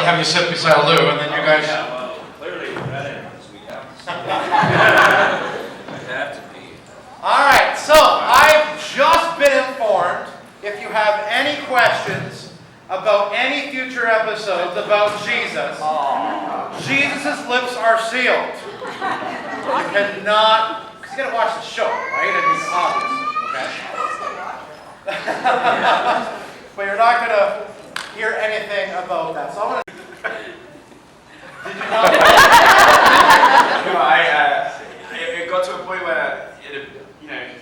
have you sit beside Lew, and then you guys... Yeah, well, clearly we're ready, because we have to. We have to be. All right, so I've just been informed, if you have any questions about any future episodes about Jesus, Jesus' lips are sealed. You cannot, because you got to watch the show, right? I mean, obviously, okay? But you're not going to hear anything about that. So I'm going to... Did you know? No, it got to a point where,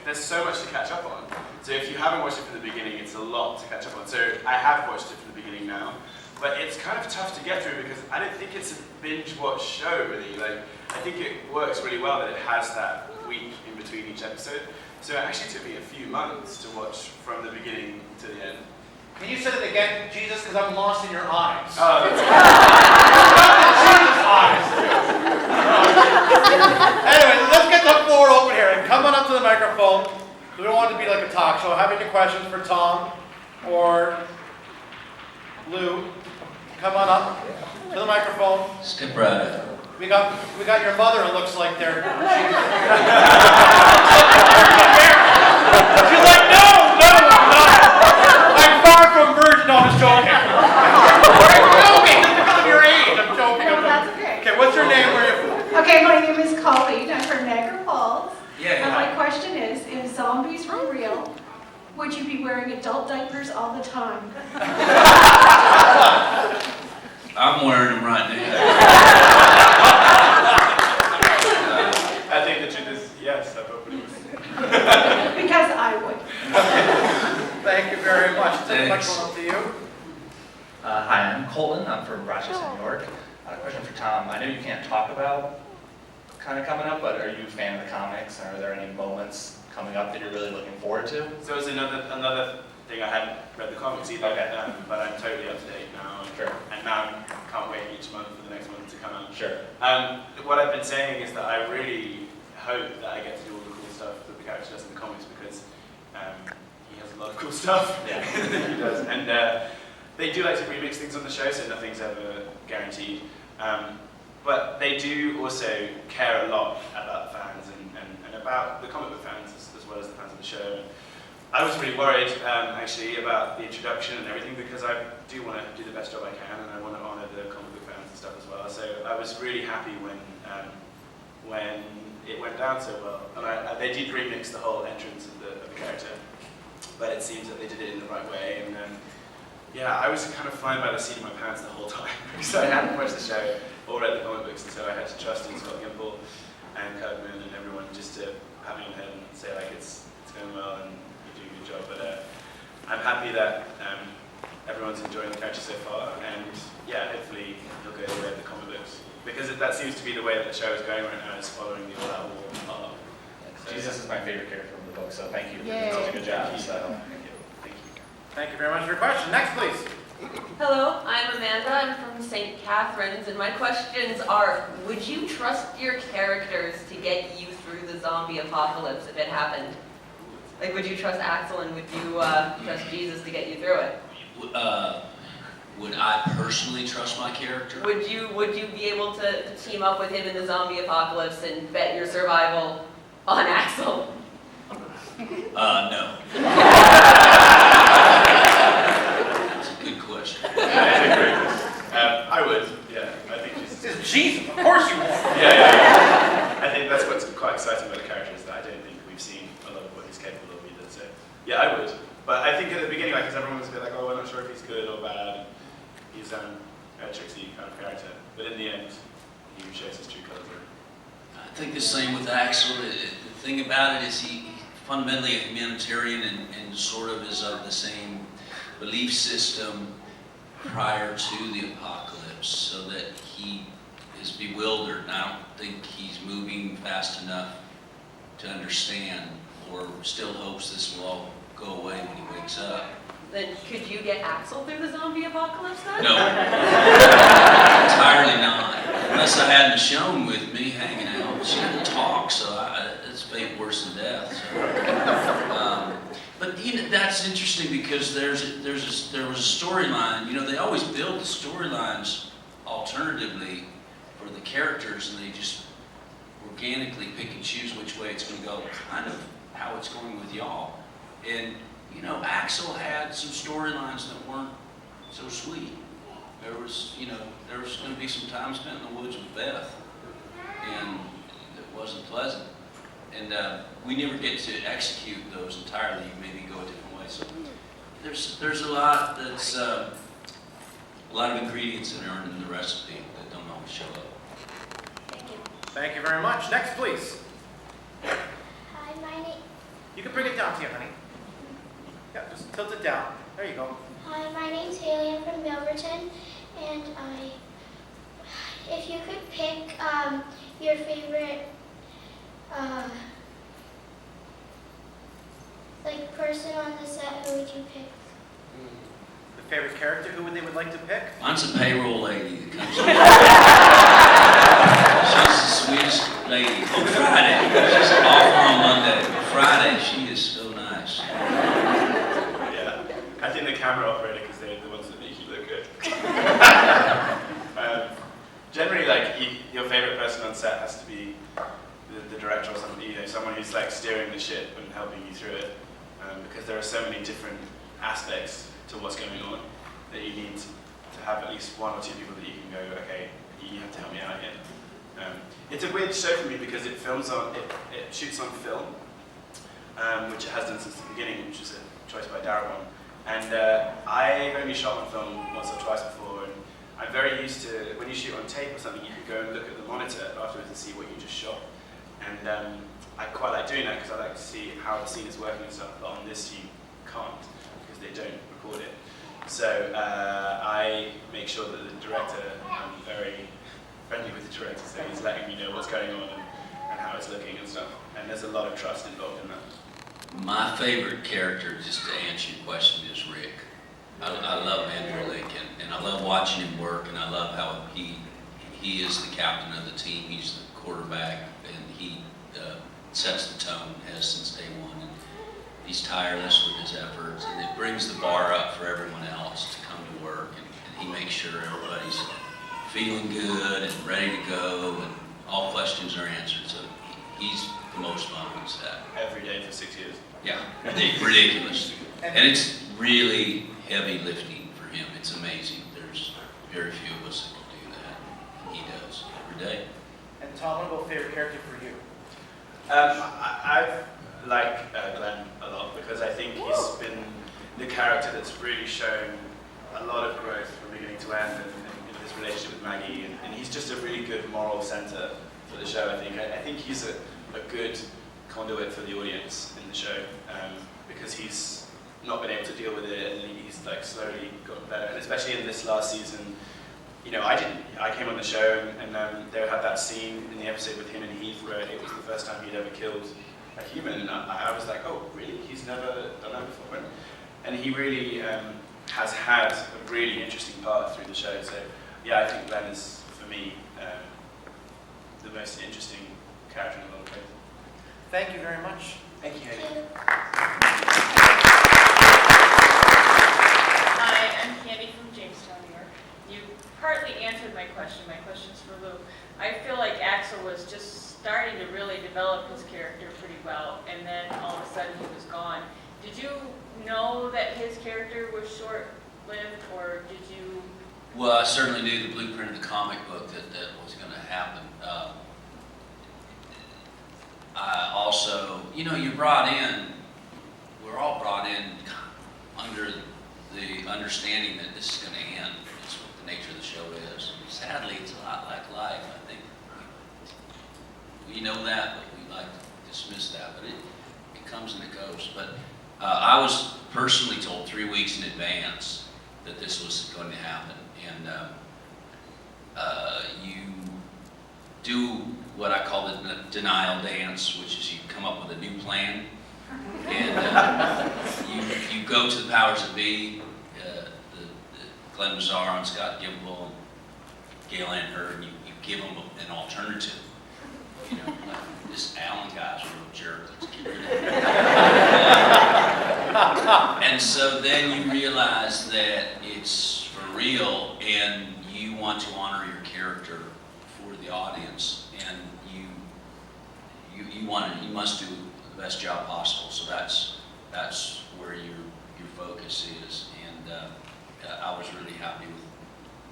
there's so much to catch up on. So if you haven't watched it from the beginning, it's a lot to catch up on. So I have watched it from the beginning now, but it's kind of tough to get through because I don't think it's a binge-watch show, really. Like, I think it works really well that it has that week in between each episode. So it actually took me a few months to watch from the beginning to the end. Can you say it again, Jesus, because I'm lost in your eyes. Oh, that's Jesus' eyes. Anyway, let's get the floor open here and come on up to the microphone. We don't want it to be like a talk show. Have any questions for Tom or Lew? Come on up to the microphone. Skip right up. We got your mother. It looks like they're. She's like, no. I'm far from virgin. No, I'm just joking. I'm joking. Just because of your age. I'm joking. No, that's okay. Okay, what's your name? Where are you from? Okay, my name is Colleen. I'm from Niagara Falls. Yeah. And my question is, if zombies were real, would you be wearing adult diapers all the time? I'm wearing them right now. I think the truth is, yes, I probably would. Because I would. Thank you very much. Thanks. Up to you. Hi, I'm Colton. I'm from Rochester, New York. A question for Tom. I know you can't talk about kind of coming up, but are you a fan of the comics? And are there any moments coming up that you're really looking forward to? So it's another thing. I hadn't read the comics either, Okay. but I'm totally up to date now. Sure. And now I can't wait each month for the next one to come out. Sure. What I've been saying is that I really hope that I get to do all the cool stuff that the character does in the comics because he has a lot of cool stuff. Yeah. He does. And they do like to remix things on the show, so nothing's ever guaranteed. But they do also care a lot about the fans and about the comic book fans as well as the fans of the show. I was really worried, actually, about the introduction and everything because I do want to do the best job I can and I want to honour the comic book fans and stuff as well. So I was really happy when it went down so well. And they did remix the whole entrance of the character, but it seems that they did it in the right way. And yeah, I was kind of flying by the seat of my pants the whole time because I hadn't watched the show or read the comic books, and so I had to trust in Scott Gimple and Kirkman and everyone just to pat me on the head and say like it's going well and you're doing a good job. But I'm happy that everyone's enjoying the character so far, and yeah, hopefully he'll go the way of the comic books because that seems to be the way that the show is going right now, is following the All Out War arc. So, Jesus is my favorite character from the book, so thank you. Yay. You did a good job. Thank you. So. Thank you. Thank you very much for your question. Next, please. Hello, I'm Amanda. I'm from St. Catharines, and my questions are, would you trust your characters to get you through the zombie apocalypse if it happened? Like, would you trust Axel and would you trust Jesus to get you through it? Would I personally trust my character? Would you be able to team up with him in the zombie apocalypse and bet your survival on Axel? No. That's a good question. That's a great question. I would, yeah. I think Jesus. This is Jesus. Of course you will. Yeah. I think that's what's quite exciting about the character is that I don't think we've seen a lot of what he's capable of either. So yeah, I would. But I think at the beginning, like, because everyone was a bit like, oh, we're not sure if he's good or bad. He's a tricksy kind of character. But in the end, he shows his true colours. I think the same with Axel. The thing about it is he's fundamentally a humanitarian and sort of is of the same belief system prior to the apocalypse, so that he is bewildered, and I don't think he's moving fast enough to understand, or still hopes this will all go away when he wakes up. Then could you get Axel through the zombie apocalypse then? No. Entirely not. Unless I had Michonne with me hanging out. She didn't talk, so it's fate worse than death. So. But that's interesting because there was a storyline. They always build the storylines alternatively, for the characters, and they just organically pick and choose which way it's going to go, kind of how it's going with y'all. And, you know, Axel had some storylines that weren't so sweet. There was going to be some time spent in the woods with Beth, and it wasn't pleasant. And we never get to execute those entirely. Maybe go a different way. So there's a lot that's a lot of ingredients that are in the recipe that don't always show up. Thank you. Thank you very much. Next, please. Hi, my name. You can bring it down to you, honey. Yeah, just tilt it down. There you go. Hi, my name's Haley. I'm from Milverton, and if you could pick your favorite like person on the set, who would you pick? The favorite character, who they would like to pick? Mine's a payroll lady that comes in. She's the sweetest lady. On Friday, she's off on Monday. Friday, she is so nice. Yeah, I think the camera operator, because they're the ones that make you look good. Generally, like your favorite person on set has to be the director or somebody, you know, someone who's like steering the ship and helping you through it, because there are so many different aspects to what's going on that you need to have at least one or two people that you can go, okay, you have to help me out here. It's a weird show for me because it shoots on film, which it has done since the beginning, which is a choice by Darabon. And I've only shot on film once or twice before, and I'm very used to, when you shoot on tape or something, you can go and look at the monitor afterwards and see what you just shot. And I quite like doing that because I like to see how the scene is working and stuff, but on this you can't because they don't record it. So I make sure that the director, I'm very friendly with the director, so he's letting me know what's going on and how it's looking and stuff. And there's a lot of trust involved in that. My favorite character, just to answer your question, is Rick. I love Andrew Lincoln, and I love watching him work, and I love how he is the captain of the team. He's the quarterback, and he sets the tone, has since day one. And he's tireless with his efforts, and it brings the bar up for everyone else to come to work, and he makes sure everybody's feeling good and ready to go, and all questions are answered. So he's the most fun on set. Every day for 6 years. Yeah, ridiculous. And it's really heavy lifting for him. It's amazing. There's very few of us that can do that. He does every day. And Tom, what about favorite character for you? I've liked Glenn a lot because I think he's been the character that's really shown a lot of growth from beginning to end, and his relationship with Maggie, and he's just a really good moral center for the show. I think he's a good conduit for the audience in the show, because he's not been able to deal with it, and he's like slowly gotten better. And especially in this last season, you know, I came on the show, and they had that scene in the episode with him and Heath where it was the first time he'd ever killed a human, and I was like, oh, really? He's never done that before, and he really has had a really interesting part through the show. So yeah, I think Glenn is, for me, the most interesting character in the whole place. Thank you very much. Thank you, Haley. Hi, I'm Candy from Jamestown, New York. You partly answered my question. My question's for Lew. I feel like Axel was just starting to really develop his character pretty well, and then all of a sudden he was gone. Did you know that his character was short-lived, or did you? Well, I certainly knew the blueprint of the comic book that was going to happen. I also, you know, we're all brought in under the understanding that this is going to end. That's what the nature of the show is. Sadly, it's a lot like life, I think. We know that, but we like to dismiss that. But it comes and it goes. But I was personally told 3 weeks in advance that this was going to happen. And you do what I call the denial dance, which is you come up with a new plan, and you go to the powers that be, the Glenn Mazzar and Scott Gimple and Gail Ann Hurd, and you give them an alternative. You know, like, this Alan guy's a real jerk. Let's get rid of him. And so then you realize that it's for real, and you want to honor your character for the audience, and you must do the best job possible. So that's where your focus is, and I was really happy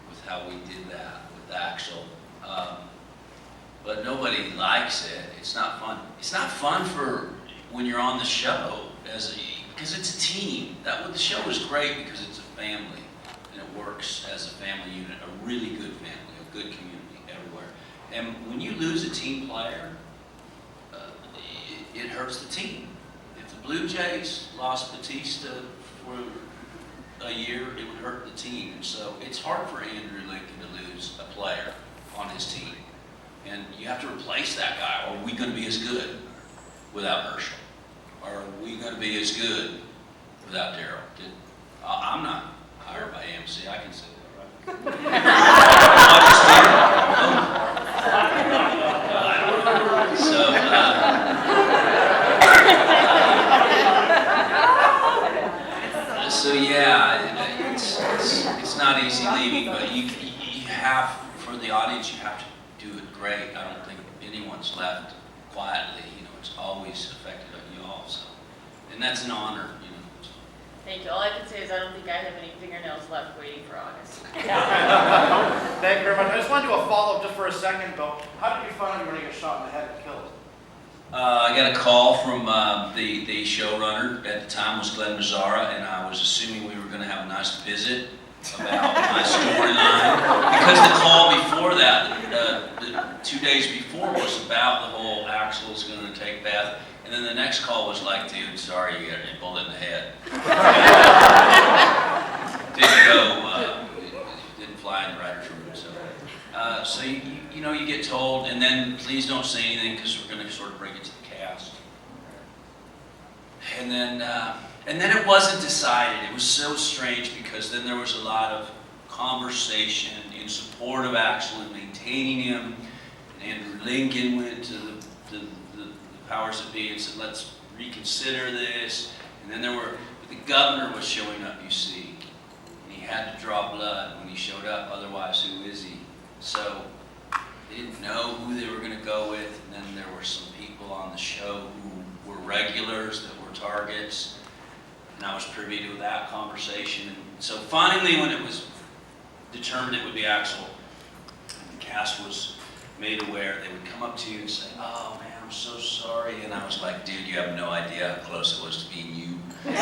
with how we did that with Axel. But nobody likes it. It's not fun. It's not fun for when you're on the show because it's a team. The show is great because it's a family and it works as a family unit, a really good family, a good community everywhere. And when you lose a team player, it hurts the team. If the Blue Jays lost Batista for a year, it would hurt the team. And so it's hard for Andrew Lincoln to lose a player on his team. And you have to replace that guy. Are we going to be as good without Herschel? Are we going to be as good without Darryl? I'm not hired by AMC. I can say that, right? So yeah, it's not easy leaving, but you have, for the audience, you have to do it great. I don't think anyone's left quietly. It's always affected you all. So, and that's an honor. Thank you. All I can say is I don't think I have any fingernails left waiting for August. Thank you very much. I just want to do a follow-up just for a second, Bill. How did you find out you were going to get shot in the head and killed? I got a call from the showrunner at the time was Glenn Mazzara, and I was assuming we were going to have a nice visit about my storyline, because the call before that, 2 days before, was about the whole Axel's going to take Beth, and then the next call was like, dude, sorry, you got a bullet in the head. Didn't fly in the writer's room. So you get told, and then please don't say anything because we're going to sort of bring it to the cast. And then it wasn't decided. It was so strange because then there was a lot of conversation in support of Axel and maintaining him. And Andrew Lincoln went to the powers that be and said, let's reconsider this. And then the governor was showing up, you see. And he had to draw blood when he showed up, otherwise who is he? So they didn't know who they were going to go with. And then there were some people on the show who were regulars that were targets. And I was privy to that conversation. And so finally, when it was determined it would be Axel, and the cast was made aware, they would come up to you and say, oh man, I'm so sorry. And I was like, dude, you have no idea how close it was to being you. But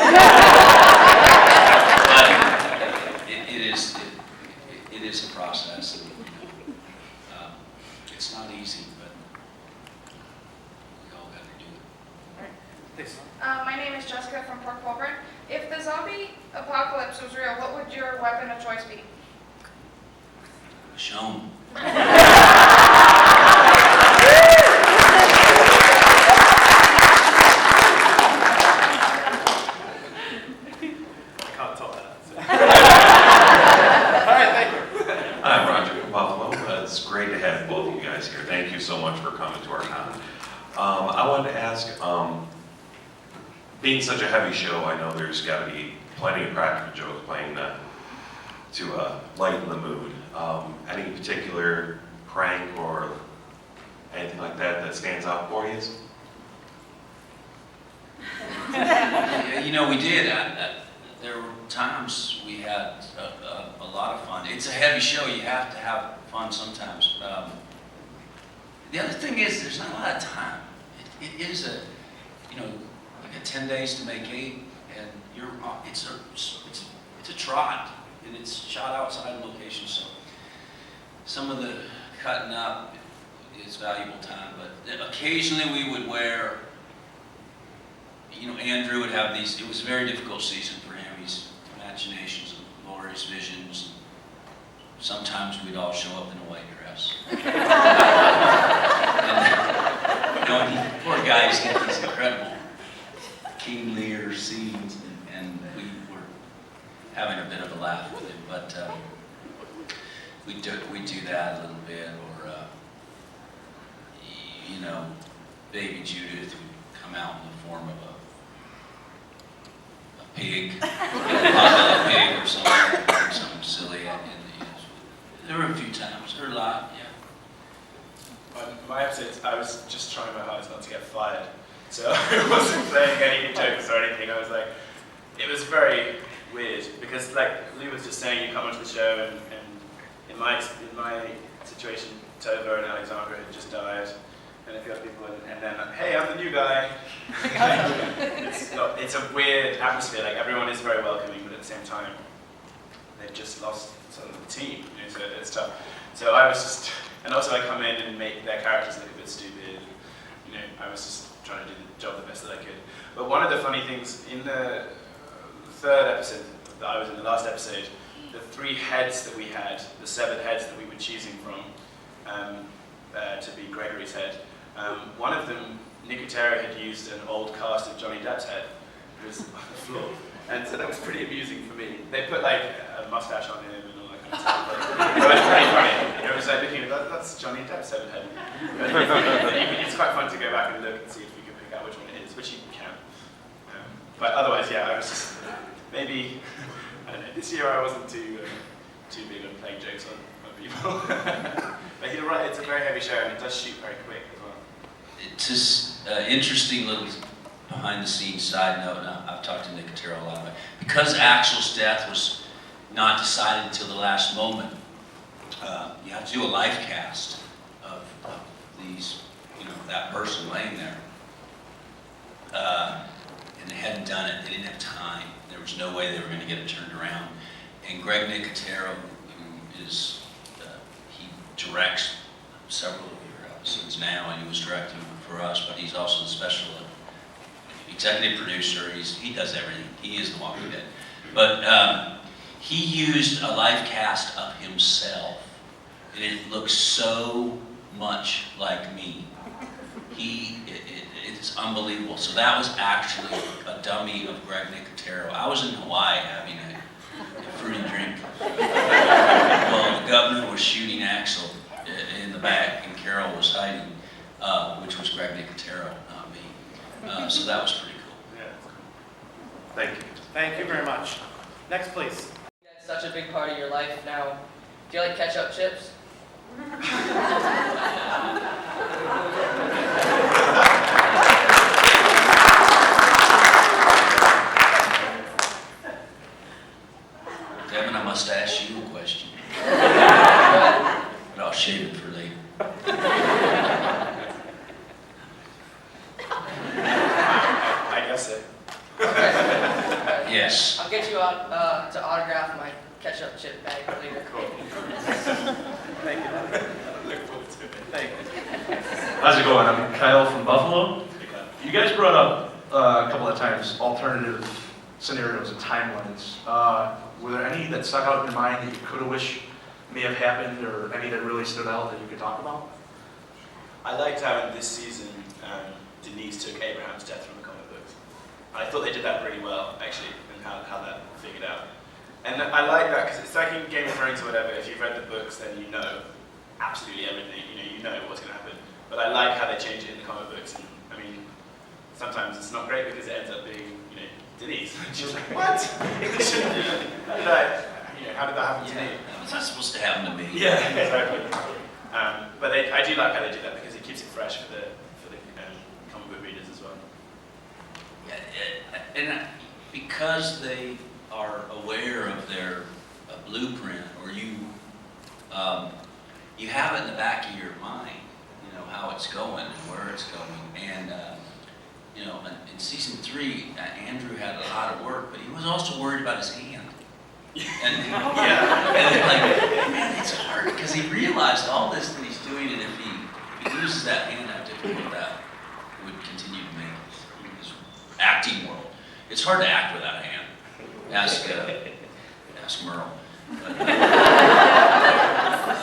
it is a process. And, it's not easy, but we all got to do it. Please. My name is Jessica from Port Colborne. If the zombie apocalypse was real, what would your weapon of choice be? Show 'em. Being such a heavy show, I know there's got to be plenty of practical jokes playing to lighten the mood. Any particular prank or anything like that stands out for you? We did. There were times we had a lot of fun. It's a heavy show. You have to have fun sometimes. The other thing is there's not a lot of time. It is like 10 days to make 8, and it's a trot, and it's shot outside location. So some of the cutting up is valuable time, but occasionally we would wear. Andrew would have these. It was a very difficult season for him. His imaginations and glorious visions. Sometimes we'd all show up in a white dress. And, poor guys get these incredible King Lear scenes, and we were having a bit of a laugh with him. But we do that a little bit, or Baby Judith would come out in the form of a pig, a pig or something silly. There were a few times, there were a lot, yeah. On my episodes, I was just trying my hardest not to get fired. So I wasn't playing any jokes or anything. I was like, it was very weird because, like Lew was just saying, you come onto the show and in my situation, Tova and Alexandra had just died, and a few other people, and then hey, I'm the new guy. It's a weird atmosphere. Like everyone is very welcoming, but at the same time, they've just lost some of the team. You know, so it's tough. So I was just, and also I come in and make their characters look a bit stupid. You know, I was just trying to do the job the best that I could. But one of the funny things in the third episode that I was in, the last episode, the 3 heads that we had, the 7 heads that we were choosing from to be Gregory's head, one of them, Nicotero had used an old cast of Johnny Depp's head. It was on the floor. And so that was pretty amusing for me. They put like a mustache on him and all that kind of stuff. But it was pretty funny. It was like looking at that's Johnny Depp's head. It's quite fun to go back and look and see if we can pick out which one it is, which you can. But otherwise, yeah, I was just maybe, I don't know, this year I wasn't too big on playing jokes on people. But you're right, it's a very heavy show and it does shoot very quick as well. It's just interesting little behind the scenes side note, and I've talked to Nicotero a lot about it. Because Axel's death was not decided until the last moment, you have to do a life cast of these, that person laying there. And they hadn't done it, they didn't have time. There was no way they were going to get it turned around. And Greg Nicotero, who is, he directs several of your episodes now, and he was directing for us, but he's also the special executive producer. He does everything. He is the Walking Dead. But he used a life cast of himself, and it looks so much like me. It's unbelievable. So that was actually a dummy of Greg Nicotero. I was in Hawaii having a fruity drink. Well, the governor was shooting Axel in the back, and Carol was hiding, which was Greg Nicotero, not me. So that was pretty cool. Yeah, that's cool. Thank you. Thank you very much. Next, please. It's such a big part of your life now. Do you like ketchup chips? Devin, I must ask you a question. But I'll shave it for later. I guess so. Yes. I'll get you out to autograph my ketchup chip bag later. Cool. Thank you. I look forward to it. Thank you. How's it going? I'm Kyle from Buffalo. You guys brought up a couple of times alternative scenarios and timelines. Were there any that stuck out in your mind that you could have wished may have happened, or any that really stood out that you could talk about? I liked how in this season Denise took Abraham's death from the comic books. I thought they did that really well, actually, and how that figured out. And I like that because it's like in Game of Thrones or whatever. If you've read the books, then you know absolutely everything. You know what's going to happen. But I like how they change it in the comic books. And I mean, sometimes it's not great because it ends up being, Denise. And she's like, what? It shouldn't be. How did that happen to me? It's not supposed to happen to me. Yeah, exactly. But I do like how they do that because it keeps it fresh for the comic book readers as well. Yeah, and because they are aware of their blueprint, or you have it in the back of your mind, how it's going and where it's going. And in season 3, Andrew had a lot of work, but he was also worried about his hand. And man, it's hard because he realized all this that he's doing, and if he loses that hand, how difficult that would continue to make his acting world. It's hard to act without a hand. Ask Merle.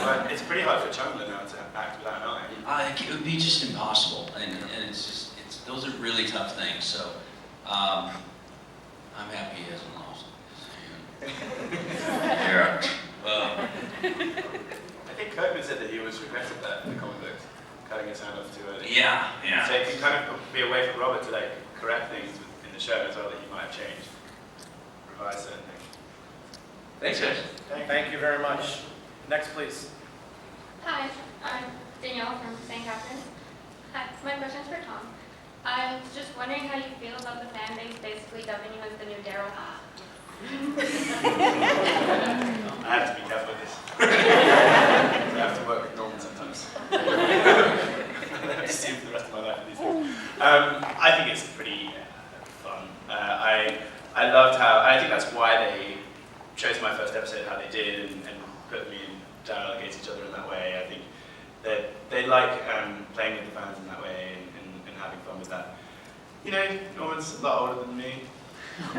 But it's pretty hard for Chandler now to act without an eye. It would be just impossible, and those are really tough things. So I'm happy he hasn't lost. Yeah. I think Kirkman said that he always regretted that in the comic books, cutting his hand off too early. Yeah. So it can kind of be a way for Robert to correct things in the show as well that he might have changed, revise certain things. Thank you. Thank you very much. Next, please. Hi, I'm Danielle from St. Catherine's. Hi, my question's for Tom. I was just wondering how you feel about the fan base basically dubbing you as the new Daryl. I have to be careful with this. I have to work with Norman sometimes. I have to see him for the rest of my life with these things. I think it's pretty fun. I loved how, I think that's why they chose my first episode how they did and put me and Daryl against each other in that way. I think that they like playing with the fans in that way and having fun with that. You know, Norman's a lot older than me. So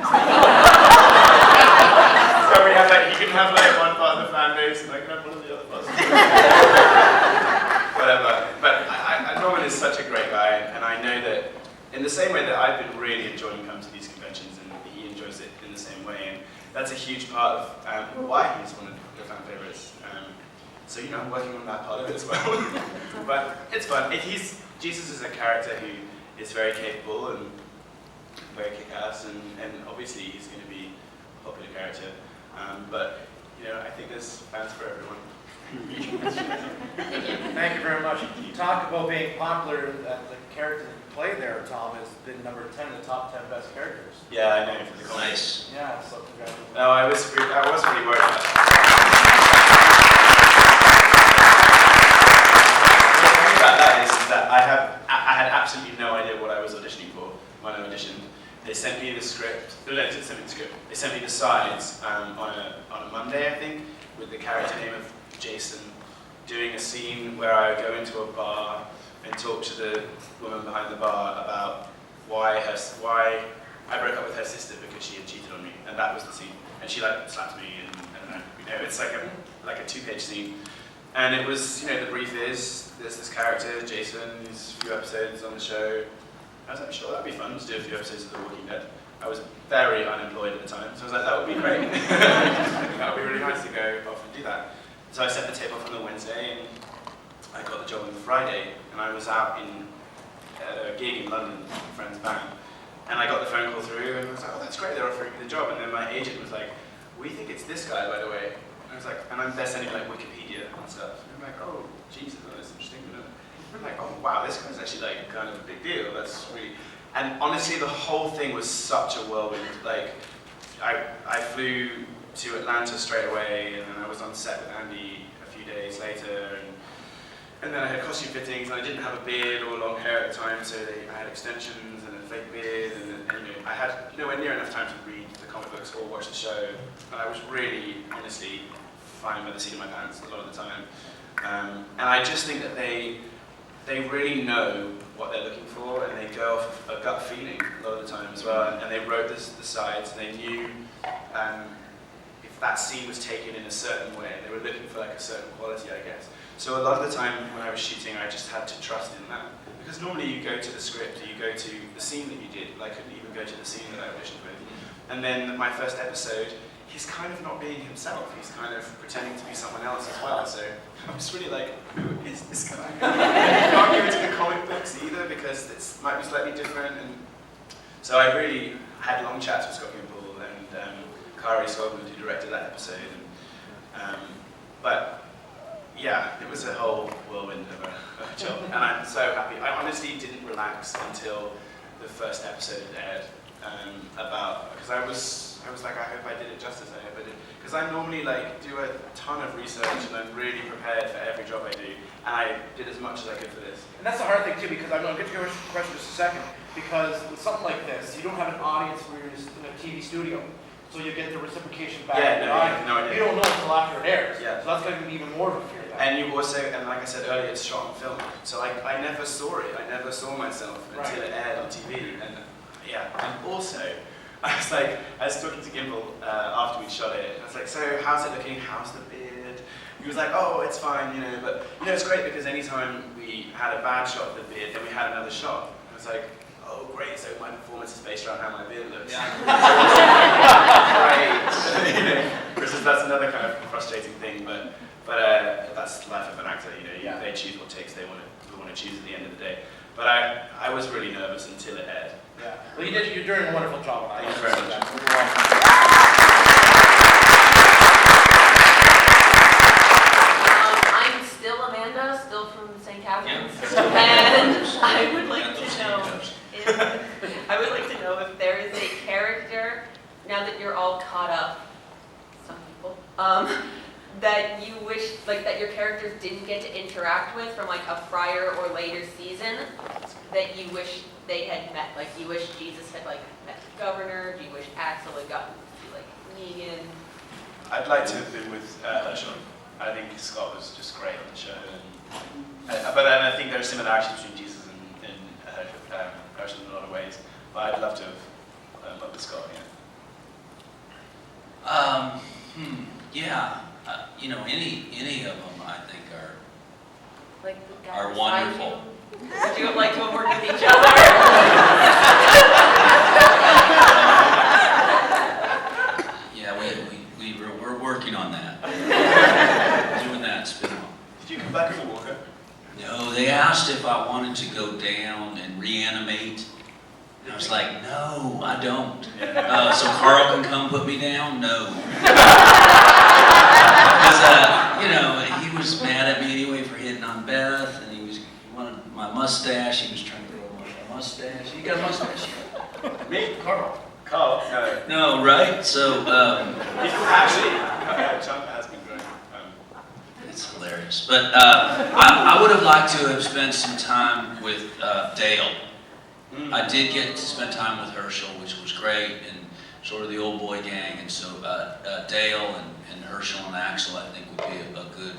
we have like, you can have like one part of the fan base and I can have one of the other parts. Whatever. But Norman is such a great guy, and I know that in the same way that I've been really enjoying coming to these conventions, and he enjoys it in the same way, and that's a huge part of why he's one of the fan favorites. So you know, I'm working on that part of it as well. But it's fun. Jesus is a character who is very capable and very kick-ass, and obviously he's going to be a popular character. But you know, I think there's fans for everyone. Thank you very much. You talk about being popular. The character that you play there, Tom, has been number 10 in the top 10 best characters. Yeah, I know for the comics. Nice. Yeah, so congratulations. No, I was really worried about that. The thing about that is that I had absolutely no idea what I was auditioning for when I auditioned. They sent me the script. No, they didn't send me the script. They sent me the sides on a Monday, I think, with the character name of Jason, doing a scene where I would go into a bar and talk to the woman behind the bar about why I broke up with her sister because she had cheated on me, and that was the scene. And she like slapped me, and you know, it's like a 2-page scene. And it was, you know, the brief is there's this character Jason, he's a few episodes on the show. I was like, sure, that'd be fun to do a few episodes of The Walking Dead. I was very unemployed at the time, so I was like, that would be great. That would be really nice to go off and do that. So I set the tape off on the Wednesday, and I got the job on the Friday, and I was out in a gig in London with a friend's band, and I got the phone call through, and I was like, oh, that's great, they're offering me the job. And then my agent was like, we think it's this guy, by the way. And I was like, and they're sending like Wikipedia and stuff. And I'm like, oh, Jesus, that's interesting. I'm like, oh wow, this guy's actually like kind of a big deal. That's really, and honestly, the whole thing was such a whirlwind. Like, I flew to Atlanta straight away, and then I was on set with Andy a few days later, and then I had costume fittings, and I didn't have a beard or long hair at the time, so I had extensions and a fake beard, and you know, I had nowhere near enough time to read the comic books or watch the show, and I was really, honestly, flying by the seat of my pants a lot of the time. And I just think that they really know what they're looking for, and they go off of a gut feeling a lot of the time as well. And they wrote the sides, and they knew if that scene was taken in a certain way. They were looking for like a certain quality, I guess. So a lot of the time when I was shooting, I just had to trust in that. Because normally you go to the script, or you go to the scene that you did. I couldn't even go to the scene that I auditioned with. And then my first episode, he's kind of not being himself. He's kind of pretending to be someone else as well. So I was really like, who is this guy? I can't go into the comic books either because it might be slightly different. And so I really had long chats with Scott Gimple and Kari Skogman, who directed that episode. But yeah, it was a whole whirlwind of a job. And I'm so happy. I honestly didn't relax until the first episode aired. Because I was like, I hope I did it justice. I hope I did, because I normally like do a ton of research and I'm really prepared for every job I do, and I did as much as I could for this. And that's the hard thing too, because I'm going to get to your question in just a second. Because with something like this, you don't have an audience where you're just in a TV studio, so you get the reciprocation back. Yeah, no idea. You don't know until after it airs. Yeah. So that's going to be even more of a fear. And you also, and like I said earlier, it's shot on film, so I never saw it. I never saw myself until it aired on TV. And yeah, and also, I was talking to Gimple after we'd shot it. I was like, so how's it looking? How's the beard? He was like, oh, it's fine, you know. But you know, it's great because anytime we had a bad shot of the beard, then we had another shot. I was like, oh, great. So my performance is based around how my beard looks. Yeah. Great. You know, that's another kind of frustrating thing, but that's life of an actor. You know, they choose what takes they want to choose at the end of the day. But I was really nervous until it aired. Yeah. Well, you're doing a wonderful job. Thank you very much. And I would like to know if there is a character, now that you're all caught up, some people, that you wish, like, that your characters didn't get to interact with from, like, a prior or later season that you wish they had met? Like, do you wish Jesus had, like, met the governor? Do you wish Axel had gotten to see, like, Negan? I'd like to have been with Herschel. I think Scott was just great on the show. But then I think there are similarities between Jesus and Herschel in a lot of ways. But I'd love to have loved with Scott, Yeah, you know, any of them I think Like the guy are beside wonderful. you? Would you have liked to have worked with each other? Yeah, we're working on that. Doing that spin-off. Did you come back as a walker? No, they asked if I wanted to go down and reanimate. And I was like, no, I don't. So Carl can come put me down? No. Because, you know, he was mad at me anyway for hitting on Beth, and he wanted my mustache. He was trying to grow my mustache. You got a mustache? Me? Carl. Carl? No. No, right? So, He's actually, Chunk has been growing. it's hilarious. But I would have liked to have spent some time with Dale. I did get to spend time with Herschel, which was great, and sort of the old boy gang. And so Dale and Herschel and Axel, I think, would be a good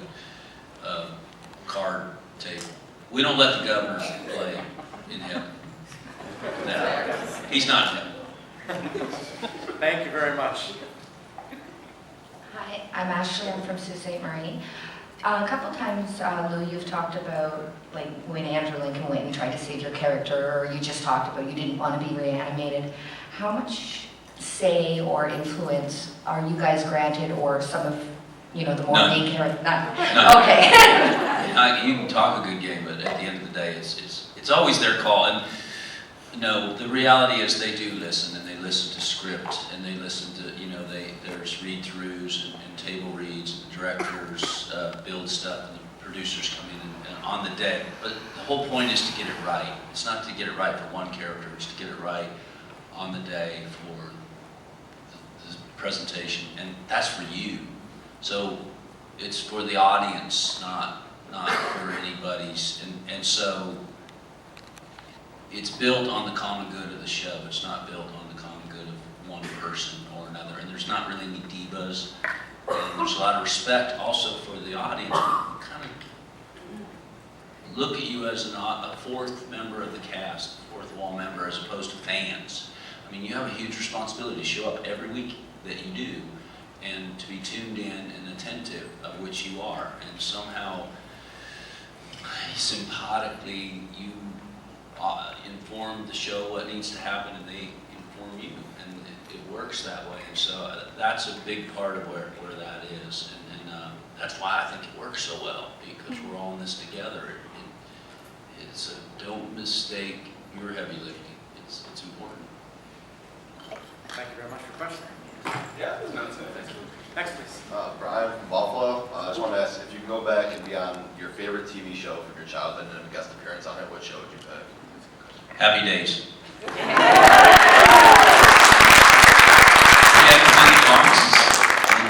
card table. We don't let the governor play in heaven. No, he's not in heaven. Thank you very much. Hi, I'm Ashley. I'm from Sault Ste. Marie. A couple times, Lew, you've talked about like when Andrew Lincoln went and tried to save your character, or you just talked about you didn't want to be reanimated. How much say or influence are you guys granted, or some of, you know, the more main characters? None. Okay. You can talk a good game, but at the end of the day, it's always their call. And no, the reality is they do listen, and they listen to script, and they listen to, you know, there's read-throughs and table reads, and the directors build stuff, and the producers come in and on the day. But the whole point is to get it right. It's not to get it right for one character, it's to get it right on the day for the presentation, and that's for you. So it's for the audience, not for anybody's, and so it's built on the common good of the show. It's not built on the common good of one person or another. And there's not really any divas. And there's a lot of respect also for the audience. We kind of look at you as a fourth member of the cast, fourth wall member, as opposed to fans. I mean, you have a huge responsibility to show up every week that you do, and to be tuned in and attentive, of which you are. And somehow, sympathetically, you inform the show what needs to happen, and they inform you, and it works that way. And so that's a big part of where that is, and that's why I think it works so well, because we're all in this together. It's don't mistake your heavy lifting. It's important. Thank you very much for your question. Yeah, that's it. Thank you. Next, please. Brian from Buffalo. I just wanted to ask if you can go back and be on your favorite TV show from your childhood and a guest appearance on it, what show would you pick? Happy Days. Yeah,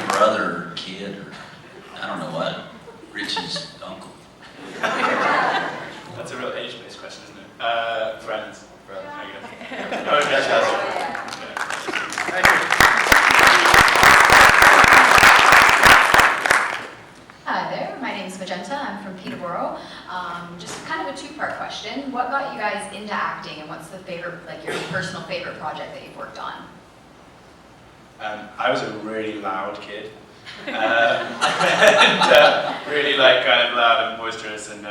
brother or kid or I don't know what. Richie's uncle. That's a real age-based question, isn't it? Friends. There you go. Okay. Thank you. Hi there, my name is Magenta. I'm from Peterborough. Just kind of a two-part question. What got you guys into acting, and what's the favorite, like your personal favorite project that you've worked on? I was a really loud kid. And really like kind of loud and boisterous. And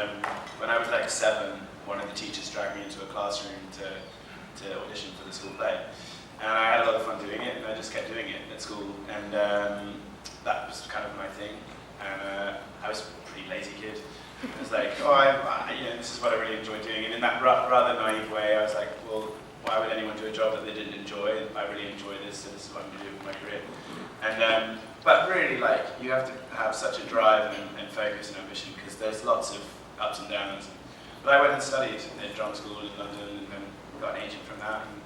when I was like 7, one of the teachers dragged me into a classroom to audition for the school play. And I had a lot of fun doing it, and I just kept doing it at school. And that was kind of my thing. And I was a pretty lazy kid. I was like, oh, you know, this is what I really enjoy doing. And in that rather naive way, I was like, well, why would anyone do a job that they didn't enjoy? I really enjoy this, so this is what I'm going to do with my career. And but really, like, you have to have such a drive and focus and ambition, because there's lots of ups and downs. But I went and studied in drama school in London and then got an agent from that and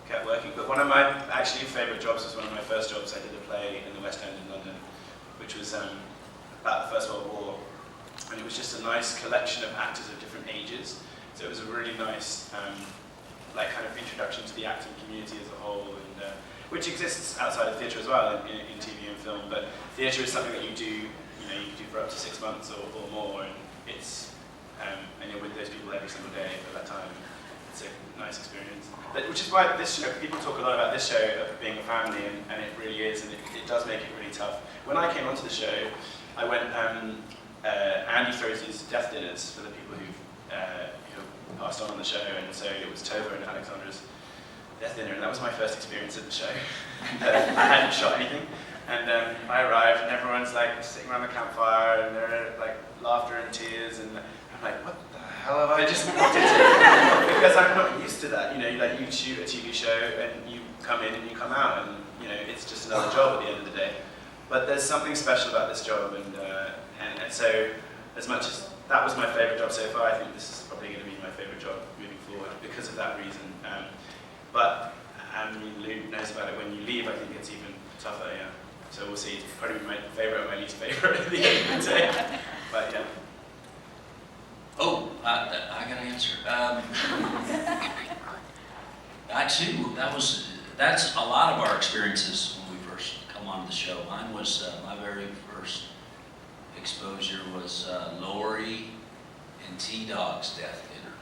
kept working. But one of my actually favourite jobs was one of my first jobs. I did a play in the West End in London, which was about the First World War. And it was just a nice collection of actors of different ages. So it was a really nice like kind of introduction to the acting community as a whole, and which exists outside of theatre as well in TV and film. But theatre is something that you do, you can do for up to 6 months or more, and it's and you're with those people every single day for that time. It's a nice experience. Which is why this show, people talk a lot about this show of being a family, and it really is, and it does make it really tough. When I came onto the show, I went, Andy throws these death dinners for the people who passed on the show, and so it was Tova and Alexandra's death dinner, and that was my first experience at the show. I hadn't shot anything, and I arrived, and everyone's like sitting around the campfire, and there are like laughter and tears, and I'm like, what the hell have I just walked into? Because I'm not used to that, like you shoot a TV show, and you come in and you come out, and it's just another job at the end of the day. But there's something special about this job, and so as much as that was my favourite job so far, I think this is probably going to be my favourite job moving forward because of that reason. But Lew knows about it. When you leave, I think it's even tougher. Yeah. So we'll see. It's probably my favourite or my least favourite at the end of the day. But yeah. Oh, I got an answer. I too. That's a lot of our experiences when we first come on the show. Mine was my very first exposure was Lori and T-Dog's death dinner.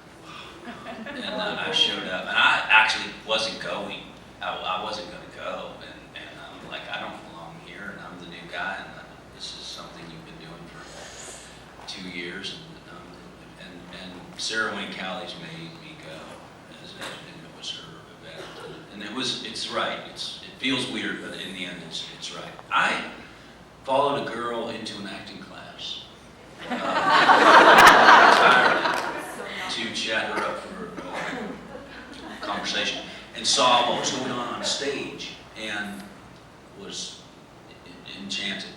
And I showed up, and I actually wasn't going. I wasn't going to go, and I'm like, I don't belong here, and I'm the new guy, and this is something you've been doing for 2 years, and Sarah Wayne Callies made me go, and it was her event, and it's right. It feels weird, but in the end, it's right. I followed a girl into an acting class. To chat her up for a conversation, and saw what was going on stage, and was enchanted,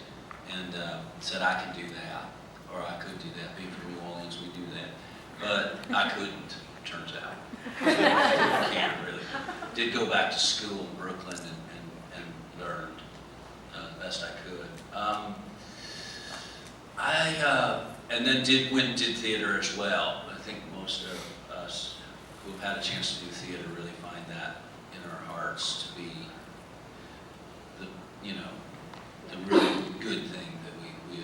and said I can do that, or I could do that. Being from New Orleans, we do that, but I couldn't. Turns out, I can't really. Did go back to school in Brooklyn and learned best I could. And then went and did theater as well. I think most of us who've had a chance to do theater really find that in our hearts to be the really good thing that we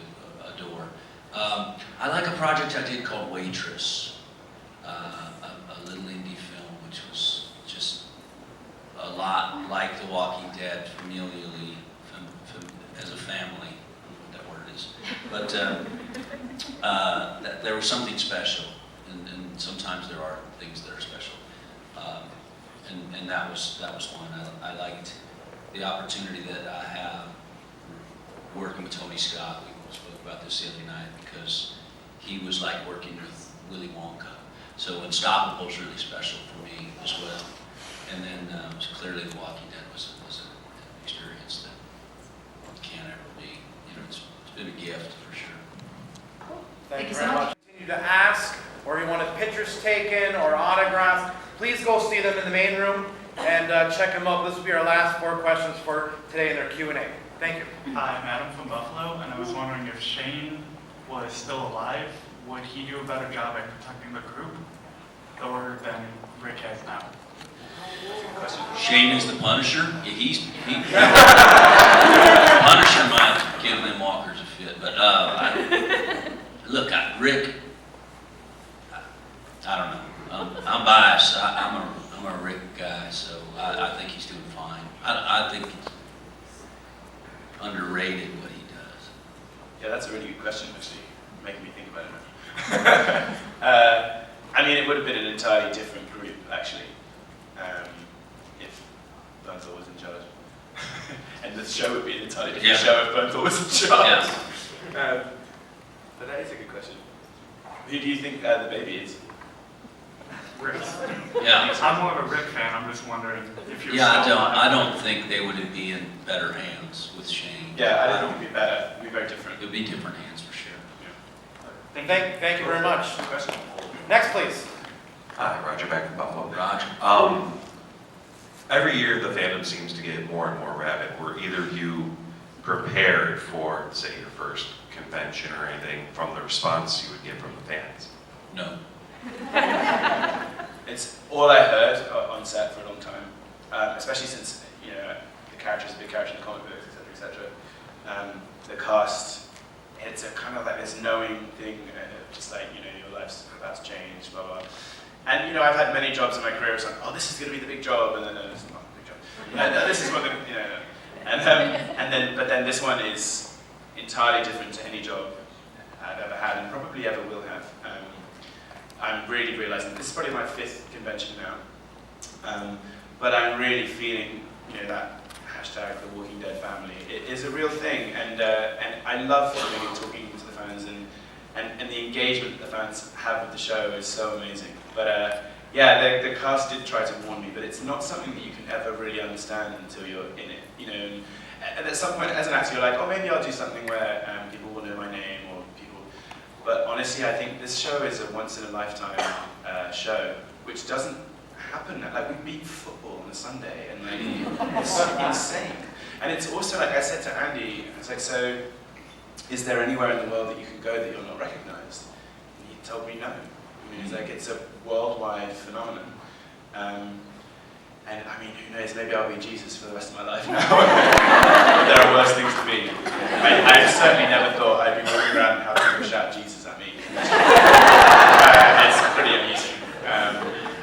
adore. I like a project I did called Waitress, a little indie film, which was just a lot like The Walking Dead, familially, as a family. I don't know what that word is, but there was something special, and sometimes there are things that are special, and that was one. I liked the opportunity that I have working with Tony Scott. We spoke about this the other night, because he was like working with Willy Wonka. So Unstoppable is really special for me as well. And then clearly The Walking Dead was an experience that can't ever be, it's been a gift for sure. Thank you very much. Continue to ask, or you wanted pictures taken or autographs, please go see them in the main room and check them out. This will be our last 4 questions for today in their Q&A. Thank you. Hi, I'm Adam from Buffalo, and I was wondering if Shane was still alive, would he do a better job at protecting the group or than Rick has now? Shane is the Punisher. Punisher might give them walkers a fit, but Rick. I don't know. I'm biased. I'm a Rick guy, so I think he's doing fine. I think it's underrated what he does. Yeah, that's a really good question, actually, making me think about it now. I mean, it would have been an entirely different group, actually, if Bernthal was in charge. And the show would be an entirely different show if Bernthal was in charge. Yeah. But that is a good question. Who do you think the baby is? Rick. Yeah. I'm more of a Rick fan. I'm just wondering if you're I don't think they would be in better hands with Shane. Yeah, I don't think it'd be better. It'd be very different. It would be different hands for sure. Yeah. Thank you very much. Good question. Next, please. Hi, Roger back from Buffalo. Roger. Every year the fandom seems to get more and more rabid. Were either of you prepared for, say, your first convention or anything from the response you would get from the fans? No. It's all I heard on set for a long time, especially since, the character's a big character in the comic books, etc., etc. The cast, it's a kind of like this knowing thing, just like, your life's about to change, blah, blah. And, I've had many jobs in my career, it's like, oh, this is going to be the big job, and then, no, this is not the big job. And this is what but then this one is entirely different to any job I've ever had, and probably ever will have. I'm really realizing, this is probably my 5th convention now, but I'm really feeling, that hashtag The Walking Dead family. It is a real thing, and I love coming and talking to the fans, and the engagement that the fans have with the show is so amazing. But the cast did try to warn me, but it's not something that you can ever really understand until you're in it, And at some point, as an actor, you're like, oh, maybe I'll do something where people will know my name, or people. But honestly, I think this show is a once-in-a-lifetime show, which doesn't happen. Like, we beat football on a Sunday, and like, it's insane. And it's also, like I said to Andy, it's like, so, is there anywhere in the world that you can go that you're not recognized? And he told me no. I mean, it's like, it's a worldwide phenomenon. And I mean, who knows, maybe I'll be Jesus for the rest of my life now. There are worse things to be. I certainly never thought I'd be walking around and having people shout Jesus at me. It's pretty amusing.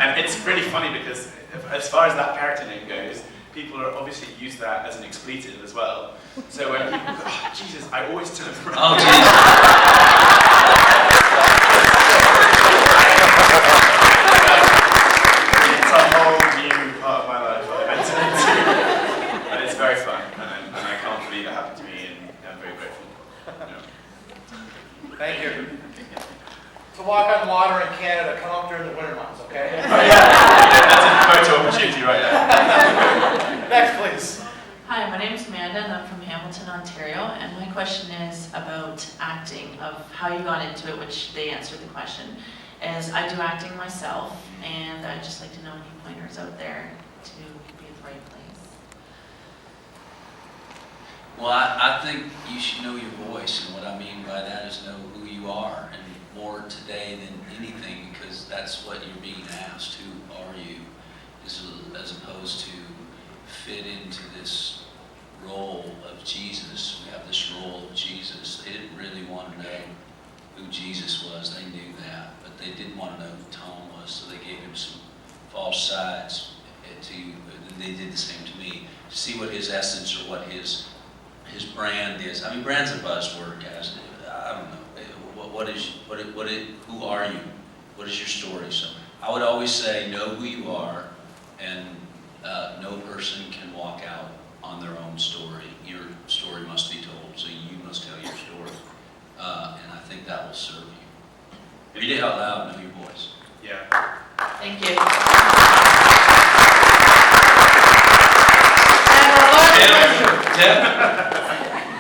And it's really funny because as far as that character name goes, people are obviously use that as an expletive as well. So when people go, oh, Jesus, I always turn around. Oh, Jesus. It's a whole new part of my life that I've entered into. But it's very fun, and I can't believe it happened to me, and I'm very grateful. Thank you. To walk on water in Canada, come up during the winter months, okay? Oh yeah, that's a photo opportunity right there. Next, please. Hi, my name is Amanda, and I'm from Hamilton, Ontario, and my question is about acting, of how you got into it, which they answered the question. Is I do acting myself, and I'd just like to know any pointers out there to be at the right place. Well, I think you should know your voice, and what I mean by that is know who you are, and more today than anything, because that's what you're being asked. Who are you? As opposed to fit into this role of Jesus. We have this role of Jesus. They didn't really want to know who Jesus was. They knew that, but they didn't want to know who Tom was, so they gave him some false sides they did the same to me, to see what his essence or what his brand is. I mean, brand's a buzzword, guys. I don't know. Who are you? What is your story? So I would always say, know who you are, and no person can walk out on their own story. Your story must be told, so you must tell your story. And I think that will serve you. Read it out loud, know your voice. Yeah. Thank you. Deb.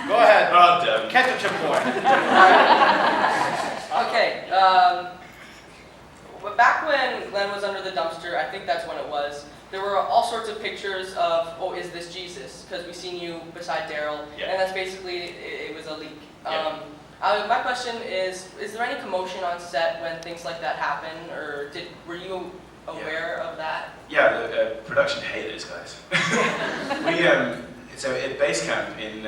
Go ahead. Oh, Deb. Catch a chip boy. Okay, back when Glenn was under the dumpster, I think that's when it was, there were all sorts of pictures of, oh, is this Jesus? Because we seen you beside Daryl, Yeah. and that's basically, it was a leak. Yeah. My question is there any commotion on set when things like that happen, or were you aware of that? Yeah, the production hated these guys. So at base camp in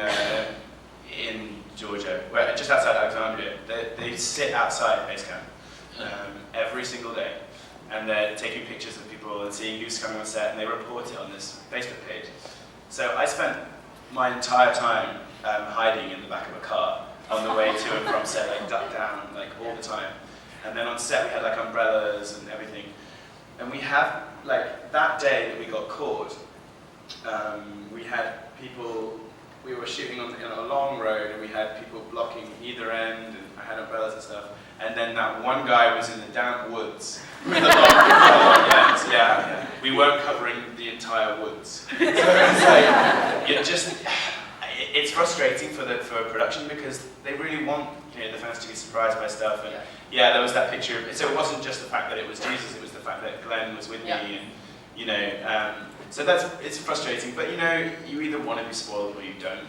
Georgia, just outside Alexandria, they sit outside base camp every single day, and they're taking pictures of people and seeing who's coming on set, and they report it on this Facebook page. So I spent my entire time hiding in the back of a car on the way to and from set, like ducked down, like all the time. And then on set we had like umbrellas and everything. And we have, like, that day that we got caught, we had people, we were shooting on a long road, and we had people blocking either end, and I had umbrellas and stuff. And then that one guy was in the damp woods with a long umbrella. Yeah. We weren't covering the entire woods. So it's like, it's frustrating for production because they really want the fans to be surprised by stuff. And yeah, there was that picture. So it wasn't just the fact that it was Jesus; it was the fact that Glenn was with me, and so it's frustrating. But you either want to be spoiled or you don't.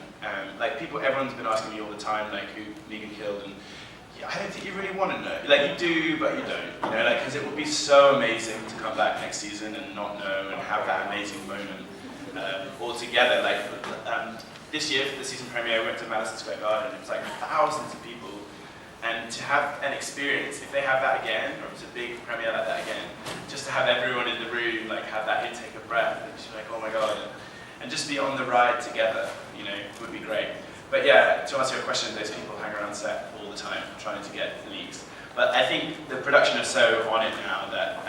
Like everyone's been asking me all the time, like who Negan killed, and I don't think you really want to know. Like you do, but you don't. Because it would be so amazing to come back next season and not know and have that amazing moment all together. Like this year for the season premiere, we went to Madison Square Garden. It was like thousands of people, and to have an experience, if they have that again, or it's a big premiere like that again, just to have everyone in the room like have that intake of breath and just be like, oh my god, and just be on the ride together, would be great. But yeah, to answer your question, those people hang around set all the time trying to get leaks. But I think the production are so on it now that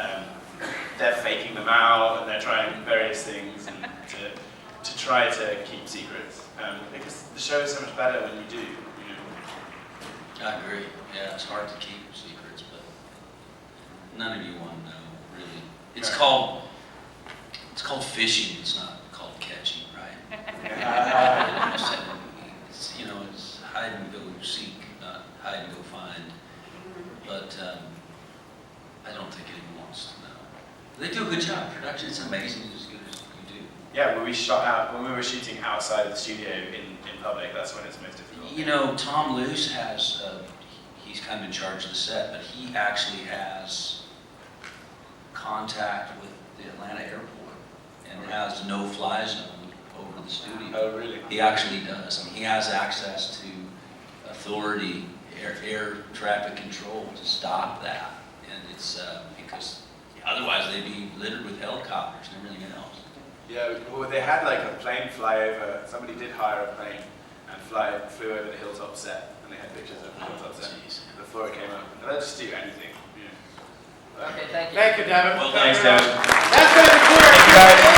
they're faking them out and they're trying various things and to try to keep secrets. Because the show is so much better when you do. I agree. Yeah, it's hard to keep secrets, but none of you want to know, really. It's called fishing. It's not called catching, right? It's hide and go seek, not hide and go find. But I don't think anyone wants to know. They do a good job. Production is amazing, as good as you do. Yeah, when we were shooting outside of the studio in public, that's when it's most difficult. Tom Luce has, he's kind of in charge of the set, but he actually has contact with the Atlanta airport and has no-fly zone over the studio. Oh, really? He actually does. He has access to authority, air traffic control to stop that. And it's because otherwise they'd be littered with helicopters and everything else. Yeah, well, they had like a plane fly over. Somebody did hire a plane and flew over the Hilltop set, and they had pictures of the Hilltop set before it came up. And they'll just do anything. Okay, thank you. Thank you, Devin. Well, thanks, Devin. That's going to conclude our